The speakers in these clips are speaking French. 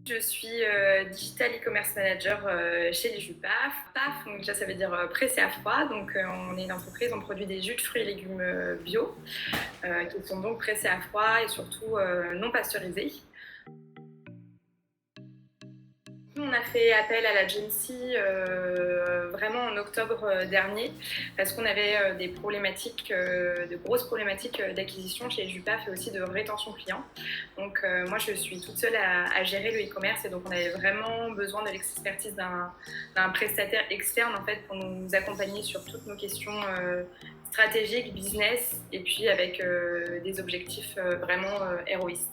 Je suis Digital E-commerce Manager chez les jus PAF. PAF, donc déjà ça veut dire pressé à froid. Donc on est une entreprise, on produit des jus de fruits et légumes bio qui sont donc pressés à froid et surtout non pasteurisés. On a fait appel à l'agency vraiment en octobre dernier parce qu'on avait des problématiques, de grosses problématiques d'acquisition chez Jupaf et aussi de rétention client. Donc moi je suis toute seule à gérer le e-commerce et donc on avait vraiment besoin de l'expertise d'un prestataire externe en fait pour nous accompagner sur toutes nos questions stratégiques, business et puis avec des objectifs vraiment héroïstes.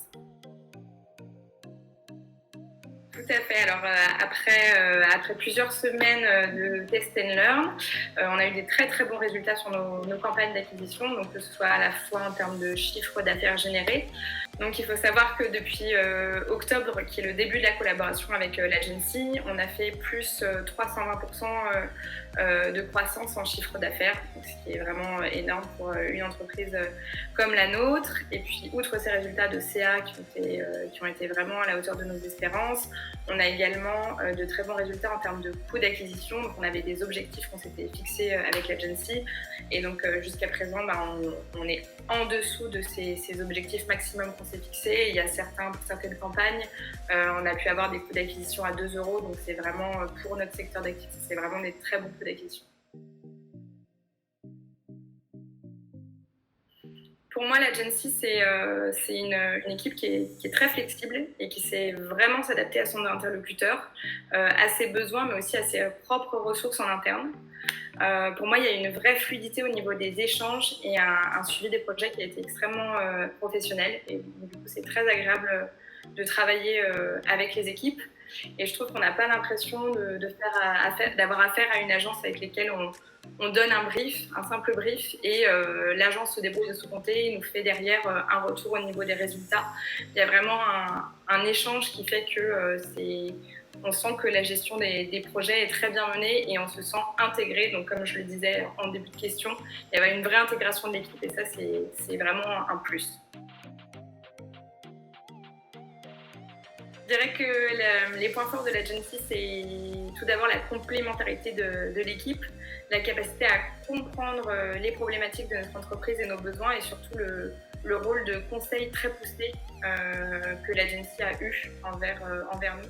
Tout à fait. Alors après plusieurs semaines de test and learn, on a eu des très très bons résultats sur nos campagnes d'acquisition, donc que ce soit à la fois en termes de chiffre d'affaires généré. Donc il faut savoir que depuis octobre, qui est le début de la collaboration avec l'agency, on a fait plus 320% de croissance en chiffre d'affaires, ce qui est vraiment énorme pour une entreprise comme la nôtre. Et puis outre ces résultats de CA qui ont été vraiment à la hauteur de nos espérances, on a également de très bons résultats en termes de coût d'acquisition. Donc on avait des objectifs qu'on s'était fixés avec l'agency. Et donc jusqu'à présent, on est en dessous de ces objectifs maximum qu'on s'est fixés. Il y a certaines campagnes, on a pu avoir des coûts d'acquisition à 2 euros. Donc c'est vraiment, pour notre secteur d'activité, c'est vraiment des très bons coûts d'acquisition. Pour moi, l'agency, c'est une équipe qui est très flexible et qui sait vraiment s'adapter à son interlocuteur, à ses besoins, mais aussi à ses propres ressources en interne. Pour moi, il y a une vraie fluidité au niveau des échanges et un suivi des projets qui a été extrêmement professionnel. Et du coup, c'est très agréable de travailler avec les équipes. Et je trouve qu'on n'a pas l'impression d'avoir affaire à une agence avec laquelle on donne un brief, un simple brief, et l'agence se débrouille de son côté et nous fait derrière un retour au niveau des résultats. Il y a vraiment un échange qui fait que on sent que la gestion des projets est très bien menée et on se sent intégré. Donc comme je le disais en début de question, il y avait une vraie intégration de l'équipe et ça c'est vraiment un plus. Je dirais que les points forts de l'agency, c'est tout d'abord la complémentarité de l'équipe, la capacité à comprendre les problématiques de notre entreprise et nos besoins et surtout le rôle de conseil très poussé que l'agency a eu envers nous.